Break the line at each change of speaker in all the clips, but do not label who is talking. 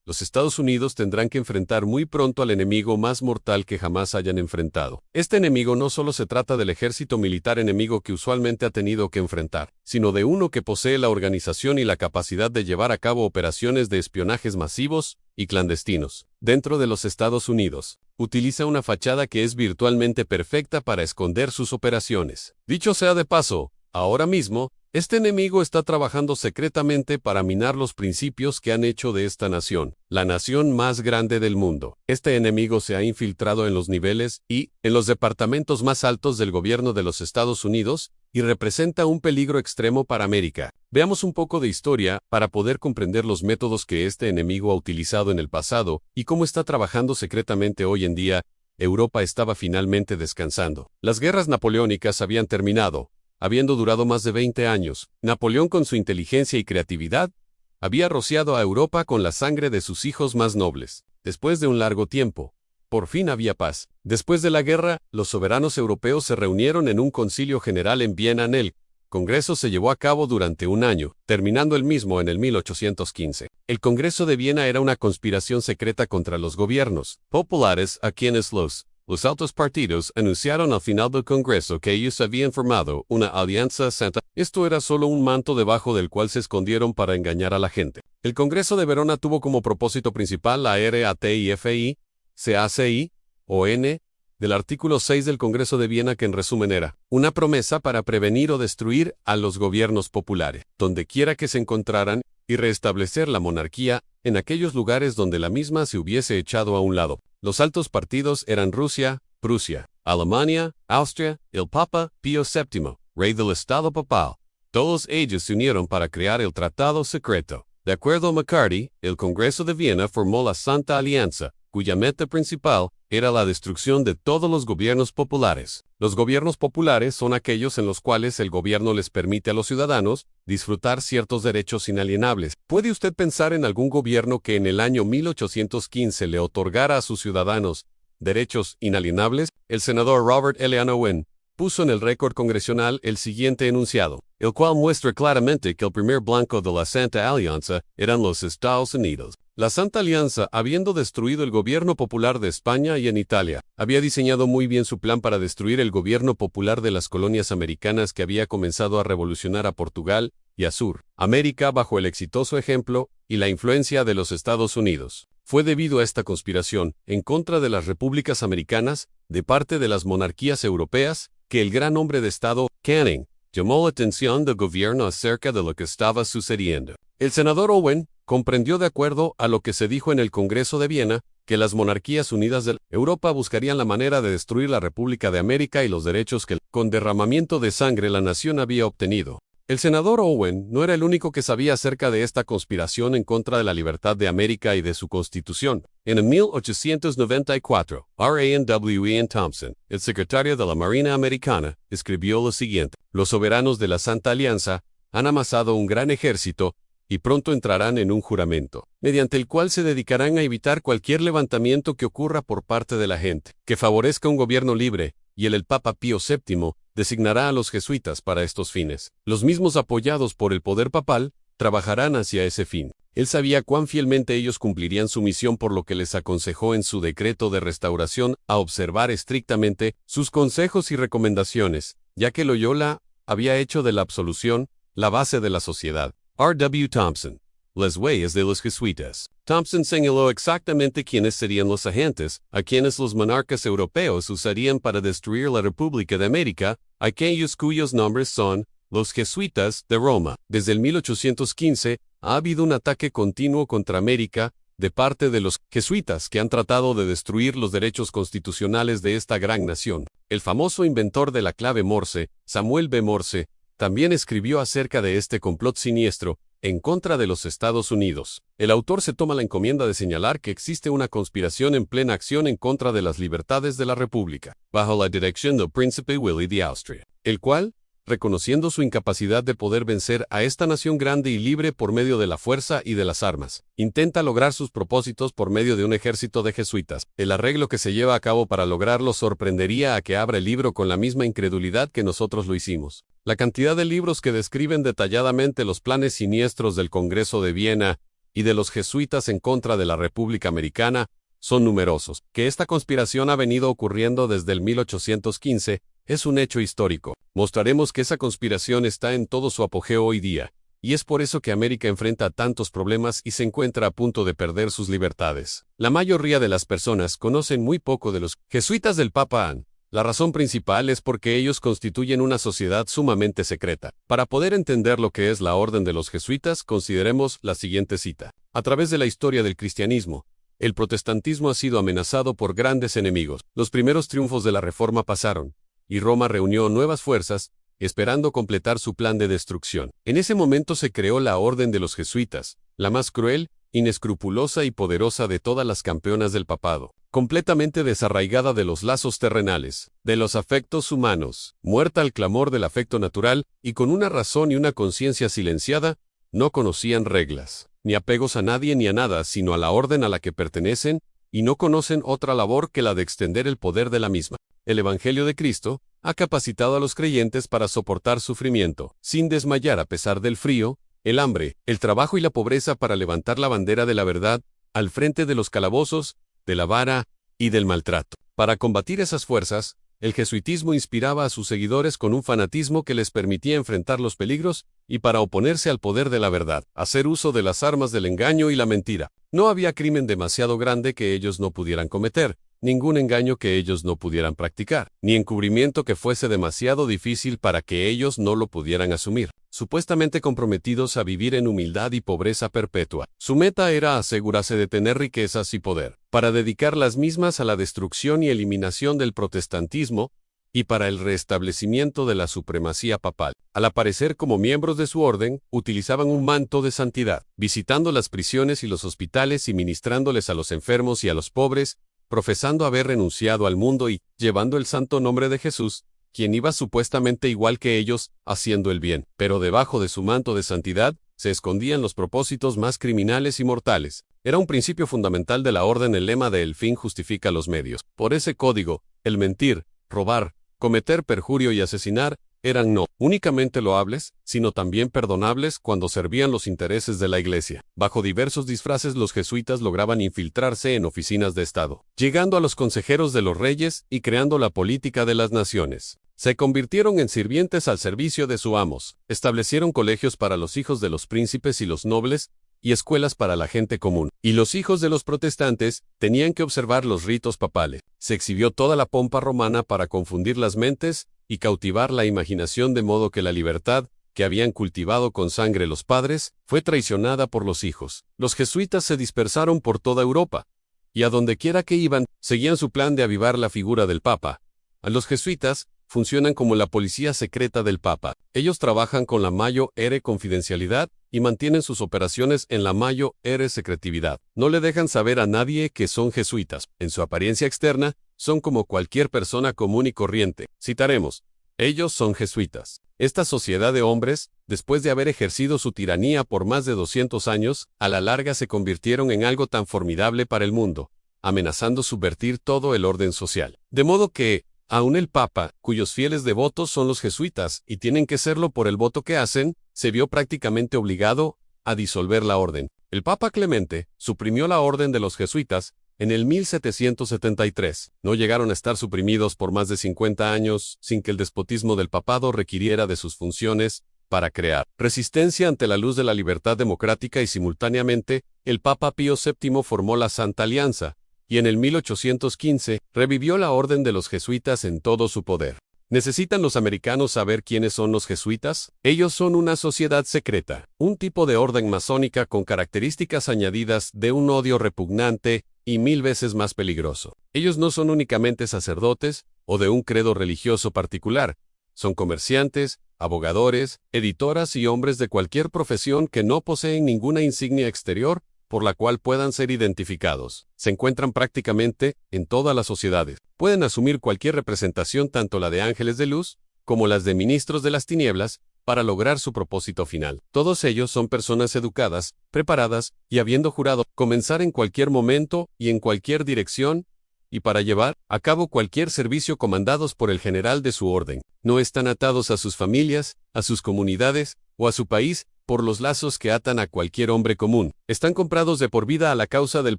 los Estados Unidos tendrán que enfrentar muy pronto al enemigo más mortal que jamás hayan enfrentado. Este enemigo no solo se trata del ejército militar enemigo que usualmente ha tenido que enfrentar, sino de uno que posee la organización y la capacidad de llevar a cabo operaciones de espionajes masivos y clandestinos. Dentro de los Estados Unidos, utiliza una fachada que es virtualmente perfecta para esconder sus operaciones. Dicho sea de paso, ahora mismo, este enemigo está trabajando secretamente para minar los principios que han hecho de esta nación, la nación más grande del mundo. Este enemigo se ha infiltrado en los niveles y en los departamentos más altos del gobierno de los Estados Unidos y representa un peligro extremo para América. Veamos un poco de historia para poder comprender los métodos que este enemigo ha utilizado en el pasado y cómo está trabajando secretamente hoy en día. Europa estaba finalmente descansando. Las guerras napoleónicas habían terminado. Habiendo durado más de 20 años, Napoleón con su inteligencia y creatividad, había rociado a Europa con la sangre de sus hijos más nobles. Después de un largo tiempo, por fin había paz. Después de la guerra, los soberanos europeos se reunieron en un concilio general en Viena. El Congreso se llevó a cabo durante un año, terminando el mismo en el 1815. El Congreso de Viena era una conspiración secreta contra los gobiernos populares a quienes los altos partidos anunciaron al final del Congreso que ellos habían formado una alianza santa. Esto era solo un manto debajo del cual se escondieron para engañar a la gente. El Congreso de Verona tuvo como propósito principal la RATIFI, CACI, o N, del artículo 6 del Congreso de Viena, que en resumen era una promesa para prevenir o destruir a los gobiernos populares, donde quiera que se encontraran, y restablecer la monarquía en aquellos lugares donde la misma se hubiese echado a un lado. Los altos partidos eran Rusia, Prusia, Alemania, Austria, el Papa Pío VII, rey del Estado papal. Todos ellos se unieron para crear el Tratado Secreto. De acuerdo a McCarthy, el Congreso de Viena formó la Santa Alianza, cuya meta principal era la destrucción de todos los gobiernos populares. Los gobiernos populares son aquellos en los cuales el gobierno les permite a los ciudadanos disfrutar ciertos derechos inalienables. ¿Puede usted pensar en algún gobierno que en el año 1815 le otorgara a sus ciudadanos derechos inalienables? El senador Robert L. Owen puso en el récord congresional el siguiente enunciado, el cual muestra claramente que el primer blanco de la Santa Alianza eran los Estados Unidos. La Santa Alianza, habiendo destruido el gobierno popular de España y en Italia, había diseñado muy bien su plan para destruir el gobierno popular de las colonias americanas que había comenzado a revolucionar a Portugal y a América bajo el exitoso ejemplo y la influencia de los Estados Unidos. Fue debido a esta conspiración en contra de las repúblicas americanas, de parte de las monarquías europeas, que el gran hombre de Estado, Canning, llamó la atención del gobierno acerca de lo que estaba sucediendo. El senador Owen comprendió, de acuerdo a lo que se dijo en el Congreso de Viena, que las monarquías unidas de Europa buscarían la manera de destruir la República de América y los derechos que, con derramamiento de sangre, la nación había obtenido. El senador Owen no era el único que sabía acerca de esta conspiración en contra de la libertad de América y de su constitución. En 1894, R. Ian Thompson, el secretario de la Marina Americana, escribió lo siguiente: los soberanos de la Santa Alianza han amasado un gran ejército y pronto entrarán en un juramento, mediante el cual se dedicarán a evitar cualquier levantamiento que ocurra por parte de la gente, que favorezca un gobierno libre, y el Papa Pío VII designará a los jesuitas para estos fines. Los mismos apoyados por el poder papal trabajarán hacia ese fin. Él sabía cuán fielmente ellos cumplirían su misión, por lo que les aconsejó en su decreto de restauración a observar estrictamente sus consejos y recomendaciones, ya que Loyola había hecho de la absolución la base de la sociedad. R. Thompson. Las huellas de los jesuitas. Thompson señaló exactamente quiénes serían los agentes a quienes los monarcas europeos usarían para destruir la República de América, aquellos cuyos nombres son los jesuitas de Roma. Desde el 1815 ha habido un ataque continuo contra América de parte de los jesuitas, que han tratado de destruir los derechos constitucionales de esta gran nación. El famoso inventor de la clave Morse, Samuel B. Morse, también escribió acerca de este complot siniestro en contra de los Estados Unidos. El autor se toma la encomienda de señalar que existe una conspiración en plena acción en contra de las libertades de la República, bajo la dirección del príncipe Willy de Austria, el cual, reconociendo su incapacidad de poder vencer a esta nación grande y libre por medio de la fuerza y de las armas, intenta lograr sus propósitos por medio de un ejército de jesuitas. El arreglo que se lleva a cabo para lograrlo sorprendería a que abra el libro con la misma incredulidad que nosotros lo hicimos. La cantidad de libros que describen detalladamente los planes siniestros del Congreso de Viena y de los jesuitas en contra de la República Americana son numerosos. Que esta conspiración ha venido ocurriendo desde el 1815 es un hecho histórico. Mostraremos que esa conspiración está en todo su apogeo hoy día, y es por eso que América enfrenta tantos problemas y se encuentra a punto de perder sus libertades. La mayoría de las personas conocen muy poco de los jesuitas del Papa Han. La razón principal es porque ellos constituyen una sociedad sumamente secreta. Para poder entender lo que es la orden de los jesuitas, consideremos la siguiente cita. A través de la historia del cristianismo, el protestantismo ha sido amenazado por grandes enemigos. Los primeros triunfos de la Reforma pasaron, y Roma reunió nuevas fuerzas, esperando completar su plan de destrucción. En ese momento se creó la Orden de los Jesuitas, la más cruel, inescrupulosa y poderosa de todas las campeonas del papado, completamente desarraigada de los lazos terrenales, de los afectos humanos, muerta al clamor del afecto natural y con una razón y una conciencia silenciada, no conocían reglas, ni apegos a nadie ni a nada, sino a la orden a la que pertenecen, y no conocen otra labor que la de extender el poder de la misma. El Evangelio de Cristo ha capacitado a los creyentes para soportar sufrimiento, sin desmayar a pesar del frío, el hambre, el trabajo y la pobreza, para levantar la bandera de la verdad al frente de los calabozos, de la vara y del maltrato. Para combatir esas fuerzas, el jesuitismo inspiraba a sus seguidores con un fanatismo que les permitía enfrentar los peligros y, para oponerse al poder de la verdad, hacer uso de las armas del engaño y la mentira. No había crimen demasiado grande que ellos no pudieran cometer, ningún engaño que ellos no pudieran practicar, ni encubrimiento que fuese demasiado difícil para que ellos no lo pudieran asumir. Supuestamente comprometidos a vivir en humildad y pobreza perpetua, su meta era asegurarse de tener riquezas y poder, para dedicar las mismas a la destrucción y eliminación del protestantismo, y para el restablecimiento de la supremacía papal. Al aparecer como miembros de su orden, utilizaban un manto de santidad, visitando las prisiones y los hospitales y ministrándoles a los enfermos y a los pobres, profesando haber renunciado al mundo y llevando el santo nombre de Jesús, quien iba supuestamente igual que ellos, haciendo el bien. Pero debajo de su manto de santidad, se escondían los propósitos más criminales y mortales. Era un principio fundamental de la orden el lema de "el fin justifica los medios". Por ese código, el mentir, robar, cometer perjurio y asesinar eran no únicamente loables, sino también perdonables cuando servían los intereses de la Iglesia. Bajo diversos disfraces, los jesuitas lograban infiltrarse en oficinas de Estado, llegando a los consejeros de los reyes y creando la política de las naciones. Se convirtieron en sirvientes al servicio de sus amos, establecieron colegios para los hijos de los príncipes y los nobles, y escuelas para la gente común. Y los hijos de los protestantes tenían que observar los ritos papales. Se exhibió toda la pompa romana para confundir las mentes y cautivar la imaginación, de modo que la libertad, que habían cultivado con sangre los padres, fue traicionada por los hijos. Los jesuitas se dispersaron por toda Europa, y a donde quiera que iban, seguían su plan de avivar la figura del Papa. A los jesuitas funcionan como la policía secreta del Papa. Ellos trabajan con la mayor confidencialidad y mantienen sus operaciones en la mayor secretividad. No le dejan saber a nadie que son jesuitas. En su apariencia externa, son como cualquier persona común y corriente. Citaremos: ellos son jesuitas. Esta sociedad de hombres, después de haber ejercido su tiranía por más de 200 años, a la larga se convirtieron en algo tan formidable para el mundo, amenazando subvertir todo el orden social. De modo que, aún el Papa, cuyos fieles devotos son los jesuitas y tienen que serlo por el voto que hacen, se vio prácticamente obligado a disolver la orden. El Papa Clemente suprimió la orden de los jesuitas en el 1773. No llegaron a estar suprimidos por más de 50 años sin que el despotismo del papado requiriera de sus funciones para crear resistencia ante la luz de la libertad democrática, y simultáneamente, el Papa Pío VII formó la Santa Alianza, y en el 1815 revivió la orden de los jesuitas en todo su poder. ¿Necesitan los americanos saber quiénes son los jesuitas? Ellos son una sociedad secreta, un tipo de orden masónica con características añadidas de un odio repugnante y 1000 veces más peligroso. Ellos no son únicamente sacerdotes o de un credo religioso particular. Son comerciantes, abogadores, editoras y hombres de cualquier profesión que no poseen ninguna insignia exterior por la cual puedan ser identificados. Se encuentran prácticamente en todas las sociedades. Pueden asumir cualquier representación, tanto la de ángeles de luz como las de ministros de las tinieblas, para lograr su propósito final. Todos ellos son personas educadas, preparadas y habiendo jurado comenzar en cualquier momento y en cualquier dirección, y para llevar a cabo cualquier servicio comandados por el general de su orden. No están atados a sus familias, a sus comunidades o a su país, por los lazos que atan a cualquier hombre común. Están comprados de por vida a la causa del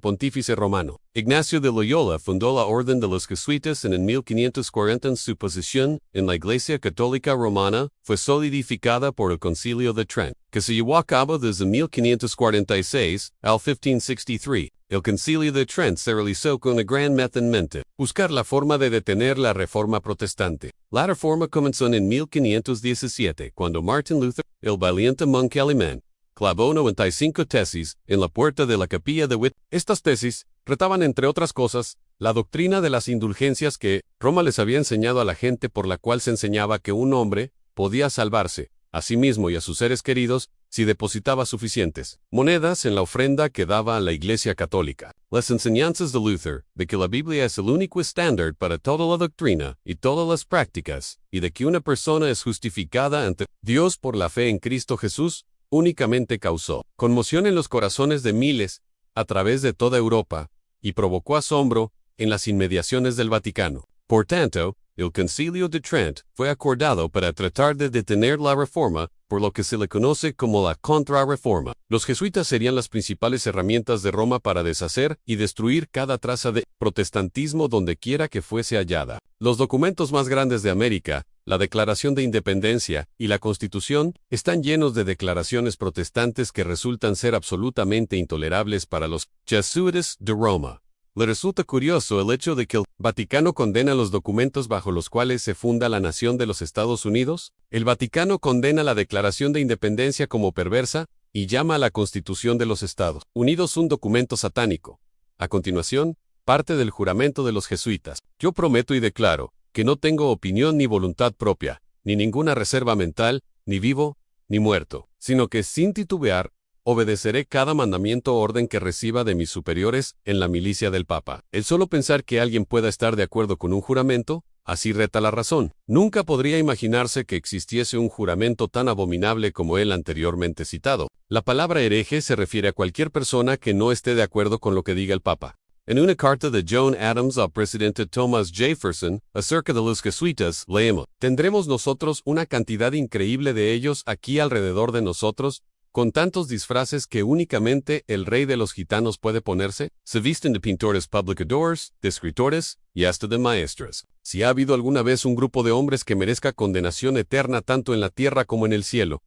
pontífice romano. Ignacio de Loyola fundó la Orden de los Jesuitas en el 1540. Su posición en la Iglesia Católica Romana fue solidificada por el Concilio de Trent, que se llevó a cabo desde 1546 al 1563. El Concilio de Trent se realizó con una gran meta en mente: buscar la forma de detener la Reforma protestante. La Reforma comenzó en 1517, cuando Martin Luther, el valiente monje alemán, clavó 95 tesis en la puerta de la capilla de Witt. Estas tesis retaban, entre otras cosas, la doctrina de las indulgencias que Roma les había enseñado a la gente, por la cual se enseñaba que un hombre podía salvarse a sí mismo y a sus seres queridos si depositaba suficientes monedas en la ofrenda que daba a la Iglesia Católica. Las enseñanzas de Luther, de que la Biblia es el único estándar para toda la doctrina y todas las prácticas, y de que una persona es justificada ante Dios por la fe en Cristo Jesús, únicamente causó conmoción en los corazones de miles a través de toda Europa, y provocó asombro en las inmediaciones del Vaticano. Por tanto, el Concilio de Trent fue acordado para tratar de detener la Reforma, por lo que se le conoce como la Contrarreforma. Los jesuitas serían las principales herramientas de Roma para deshacer y destruir cada traza de protestantismo donde quiera que fuese hallada. Los documentos más grandes de América, la Declaración de Independencia y la Constitución, están llenos de declaraciones protestantes que resultan ser absolutamente intolerables para los jesuitas de Roma. Le resulta curioso el hecho de que el Vaticano condena los documentos bajo los cuales se funda la nación de los Estados Unidos. El Vaticano condena la Declaración de Independencia como perversa y llama a la Constitución de los Estados Unidos un documento satánico. A continuación, parte del juramento de los jesuitas. Yo prometo y declaro que no tengo opinión ni voluntad propia, ni ninguna reserva mental, ni vivo, ni muerto, sino que sin titubear, obedeceré cada mandamiento o orden que reciba de mis superiores en la milicia del Papa. El solo pensar que alguien pueda estar de acuerdo con un juramento, así reta la razón. Nunca podría imaginarse que existiese un juramento tan abominable como el anteriormente citado. La palabra hereje se refiere a cualquier persona que no esté de acuerdo con lo que diga el Papa. En una carta de John Adams al presidente Thomas Jefferson acerca de los jesuitas, leemos: «Tendremos nosotros una cantidad increíble de ellos aquí alrededor de nosotros, con tantos disfraces que únicamente el rey de los gitanos puede ponerse. Se visten de pintores publicadores, de escritores y hasta de maestros. Si ha habido alguna vez un grupo de hombres que merezca condenación eterna tanto en la tierra como en el cielo,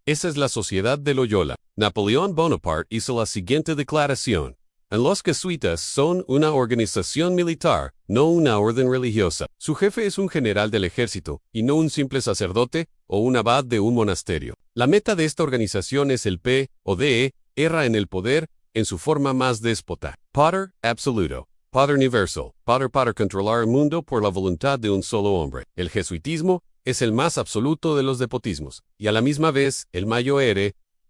esa es la Sociedad de Loyola». Napoleón Bonaparte hizo la siguiente declaración: «Los jesuitas son una organización militar, no una orden religiosa». Su jefe es un general del ejército, y no un simple sacerdote o un abad de un monasterio. La meta de esta organización es el poder en el poder en su forma más déspota. Poder absoluto, poder universal, poder para controlar el mundo por la voluntad de un solo hombre. El jesuitismo es el más absoluto de los despotismos, y a la misma vez el mayor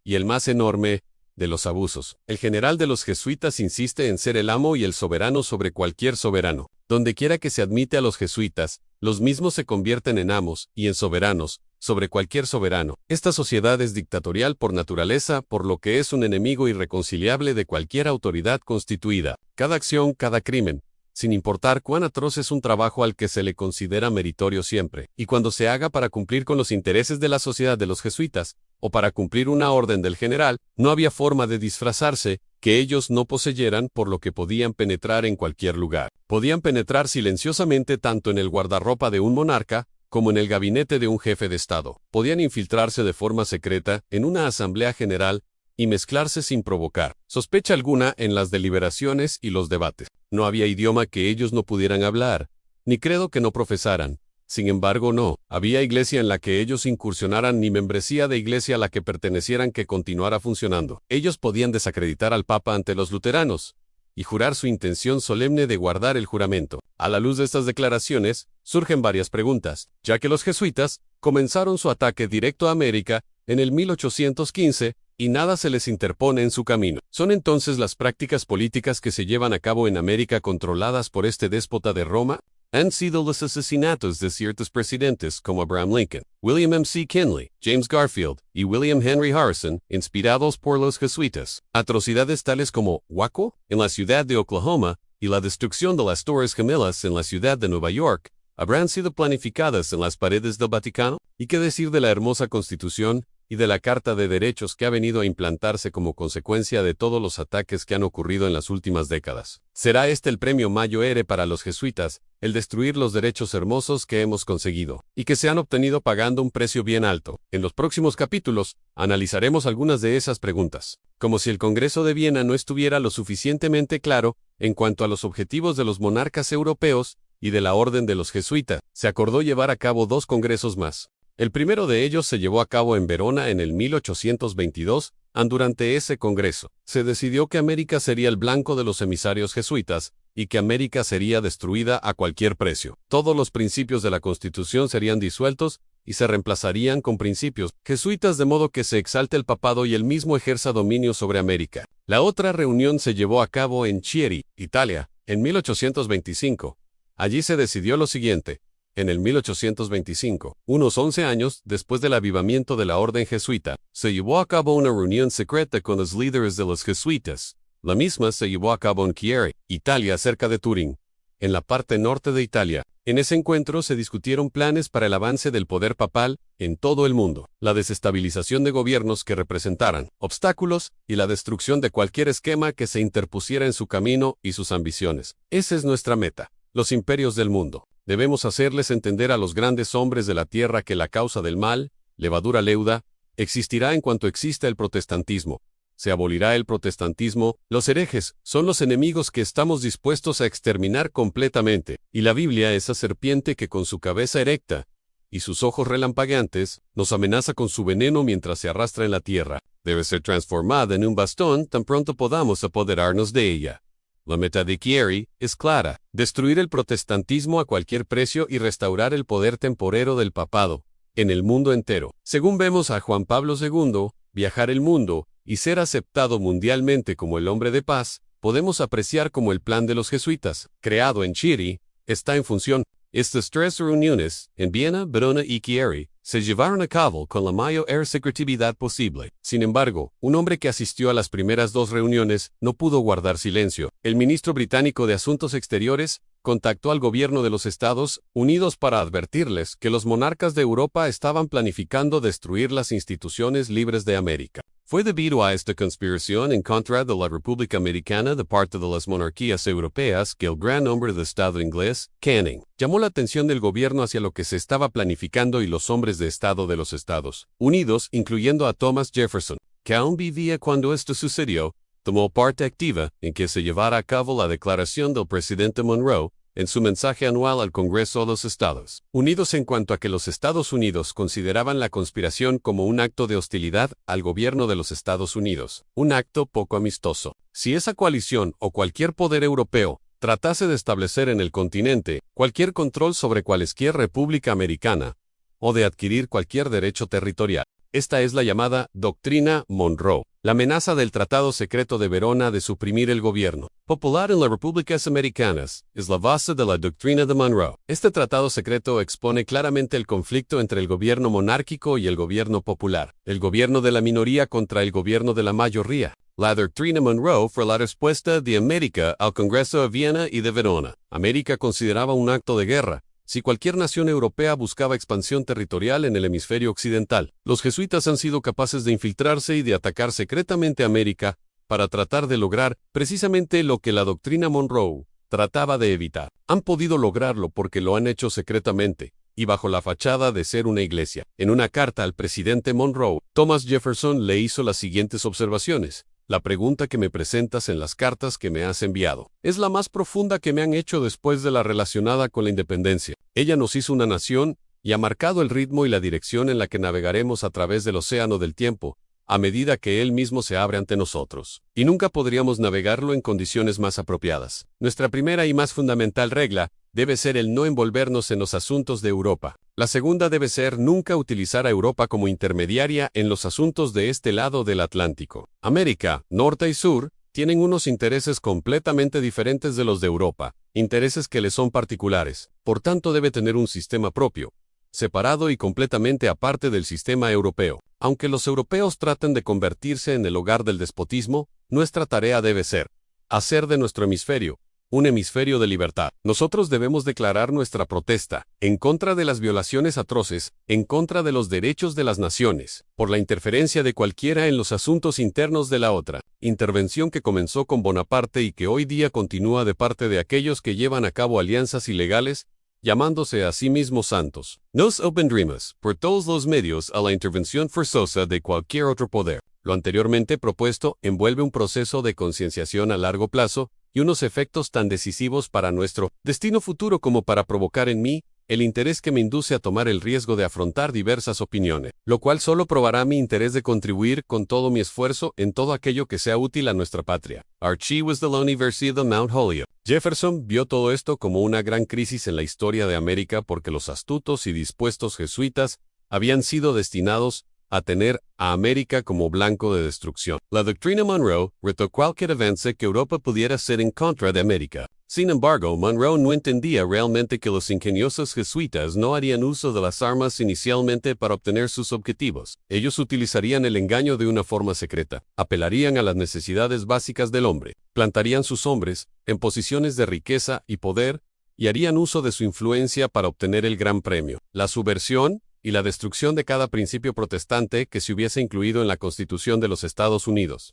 y el más enorme de los abusos. El general de los jesuitas insiste en ser el amo y el soberano sobre cualquier soberano. Donde quiera que se admite a los jesuitas, los mismos se convierten en amos y en soberanos sobre cualquier soberano. Esta sociedad es dictatorial por naturaleza, por lo que es un enemigo irreconciliable de cualquier autoridad constituida. Cada acción, cada crimen, sin importar cuán atroz, es un trabajo al que se le considera meritorio siempre, y cuando se haga para cumplir con los intereses de la sociedad de los jesuitas, o para cumplir una orden del general, no había forma de disfrazarse que ellos no poseyeran, por lo que podían penetrar en cualquier lugar. Podían penetrar silenciosamente tanto en el guardarropa de un monarca, como en el gabinete de un jefe de Estado. Podían infiltrarse de forma secreta en una asamblea general y mezclarse sin provocar sospecha alguna en las deliberaciones y los debates. No había idioma que ellos no pudieran hablar, ni credo que no profesaran. Sin embargo, no había iglesia en la que ellos incursionaran, ni membresía de iglesia a la que pertenecieran que continuara funcionando. Ellos podían desacreditar al Papa ante los luteranos y jurar su intención solemne de guardar el juramento. A la luz de estas declaraciones, surgen varias preguntas, ya que los jesuitas comenzaron su ataque directo a América en el 1815, y nada se les interpone en su camino. ¿Son entonces las prácticas políticas que se llevan a cabo en América controladas por este déspota de Roma? Han sido los asesinatos de ciertos presidentes como Abraham Lincoln, William McKinley, James Garfield y William Henry Harrison, inspirados por los jesuitas. Atrocidades tales como Waco, en la ciudad de Oklahoma, y la destrucción de las Torres Gemelas en la ciudad de Nueva York, ¿habrán sido planificadas en las paredes del Vaticano? ¿Y qué decir de la hermosa Constitución y de la Carta de Derechos que ha venido a implantarse como consecuencia de todos los ataques que han ocurrido en las últimas décadas. Será este el premio mayor para los jesuitas, el destruir los derechos hermosos que hemos conseguido, y que se han obtenido pagando un precio bien alto. En los próximos capítulos, analizaremos algunas de esas preguntas. Como si el Congreso de Viena no estuviera lo suficientemente claro en cuanto a los objetivos de los monarcas europeos y de la Orden de los Jesuitas, se acordó llevar a cabo 2 congresos más. El primero de ellos se llevó a cabo en Verona en el 1822, durante ese congreso, se decidió que América sería el blanco de los emisarios jesuitas, y que América sería destruida a cualquier precio. Todos los principios de la Constitución serían disueltos, y se reemplazarían con principios jesuitas de modo que se exalte el papado y él mismo ejerza dominio sobre América. La otra reunión se llevó a cabo en Chieri, Italia, en 1825. Allí se decidió lo siguiente. En el 1825, unos 11 años después del avivamiento de la orden jesuita, se llevó a cabo una reunión secreta con los líderes de los jesuitas. La misma se llevó a cabo en Chieri, Italia, cerca de Turín, en la parte norte de Italia. En ese encuentro se discutieron planes para el avance del poder papal en todo el mundo, la desestabilización de gobiernos que representaran obstáculos y la destrucción de cualquier esquema que se interpusiera en su camino y sus ambiciones. Esa es nuestra meta, los imperios del mundo. Debemos hacerles entender a los grandes hombres de la tierra que la causa del mal, levadura leuda, existirá en cuanto exista el protestantismo. Se abolirá el protestantismo, los herejes son los enemigos que estamos dispuestos a exterminar completamente, y la Biblia, esa serpiente que con su cabeza erecta y sus ojos relampagueantes, nos amenaza con su veneno mientras se arrastra en la tierra, debe ser transformada en un bastón tan pronto podamos apoderarnos de ella. La meta de Chieri es clara, destruir el protestantismo a cualquier precio y restaurar el poder temporero del papado en el mundo entero. Según vemos a Juan Pablo II, viajar el mundo y ser aceptado mundialmente como el hombre de paz, podemos apreciar como el plan de los jesuitas, creado en Chieri, está en función. Estas 3 reuniones, en Viena, Verona y Chieri, se llevaron a cabo con la mayor secretividad posible. Sin embargo, un hombre que asistió a las primeras 2 reuniones no pudo guardar silencio. El ministro británico de Asuntos Exteriores contactó al gobierno de los Estados Unidos para advertirles que los monarcas de Europa estaban planificando destruir las instituciones libres de América. Fue debido a esta conspiración en contra de la República Americana de parte de las monarquías europeas que el gran hombre de Estado inglés, Canning, llamó la atención del gobierno hacia lo que se estaba planificando y los hombres de Estado de los Estados Unidos, incluyendo a Thomas Jefferson, que aún vivía cuando esto sucedió, tomó parte activa en que se llevara a cabo la declaración del presidente Monroe en su mensaje anual al Congreso de los Estados Unidos en cuanto a que los Estados Unidos consideraban la conspiración como un acto de hostilidad al gobierno de los Estados Unidos, un acto poco amistoso. Si esa coalición o cualquier poder europeo tratase de establecer en el continente cualquier control sobre cualesquier república americana o de adquirir cualquier derecho territorial, esta es la llamada Doctrina Monroe, la amenaza del Tratado Secreto de Verona de suprimir el gobierno popular en las repúblicas americanas, es la base de la Doctrina de Monroe. Este tratado secreto expone claramente el conflicto entre el gobierno monárquico y el gobierno popular, el gobierno de la minoría contra el gobierno de la mayoría. La Doctrina Monroe fue la respuesta de América al Congreso de Viena y de Verona. América consideraba un acto de guerra si cualquier nación europea buscaba expansión territorial en el hemisferio occidental. Los jesuitas han sido capaces de infiltrarse y de atacar secretamente a América para tratar de lograr precisamente lo que la Doctrina Monroe trataba de evitar. Han podido lograrlo porque lo han hecho secretamente y bajo la fachada de ser una iglesia. En una carta al presidente Monroe, Thomas Jefferson le hizo las siguientes observaciones. La pregunta que me presentas en las cartas que me has enviado es la más profunda que me han hecho después de la relacionada con la independencia. Ella nos hizo una nación y ha marcado el ritmo y la dirección en la que navegaremos a través del océano del tiempo, a medida que él mismo se abre ante nosotros. Y nunca podríamos navegarlo en condiciones más apropiadas. Nuestra primera y más fundamental regla debe ser el no envolvernos en los asuntos de Europa. La segunda debe ser nunca utilizar a Europa como intermediaria en los asuntos de este lado del Atlántico. América, norte y sur, tienen unos intereses completamente diferentes de los de Europa, intereses que le son particulares. Por tanto, debe tener un sistema propio, separado y completamente aparte del sistema europeo. Aunque los europeos traten de convertirse en el hogar del despotismo, nuestra tarea debe ser hacer de nuestro hemisferio un hemisferio de libertad. Nosotros debemos declarar nuestra protesta en contra de las violaciones atroces, en contra de los derechos de las naciones, por la interferencia de cualquiera en los asuntos internos de la otra. Intervención que comenzó con Bonaparte y que hoy día continúa de parte de aquellos que llevan a cabo alianzas ilegales, llamándose a sí mismos santos. Nos opondremos, por todos los medios, a la intervención forzosa de cualquier otro poder. Lo anteriormente propuesto envuelve un proceso de concienciación a largo plazo y unos efectos tan decisivos para nuestro destino futuro como para provocar en mí el interés que me induce a tomar el riesgo de afrontar diversas opiniones, lo cual solo probará mi interés de contribuir con todo mi esfuerzo en todo aquello que sea útil a nuestra patria. Archivos de la Universidad de Mount Holyoke. Jefferson vio todo esto como una gran crisis en la historia de América porque los astutos y dispuestos jesuitas habían sido destinados a tener a América como blanco de destrucción. La doctrina Monroe retó cualquier avance que Europa pudiera hacer en contra de América. Sin embargo, Monroe no entendía realmente que los ingeniosos jesuitas no harían uso de las armas inicialmente para obtener sus objetivos. Ellos utilizarían el engaño de una forma secreta, apelarían a las necesidades básicas del hombre, plantarían sus hombres en posiciones de riqueza y poder y harían uso de su influencia para obtener el gran premio. La subversión y la destrucción de cada principio protestante que se hubiese incluido en la Constitución de los Estados Unidos.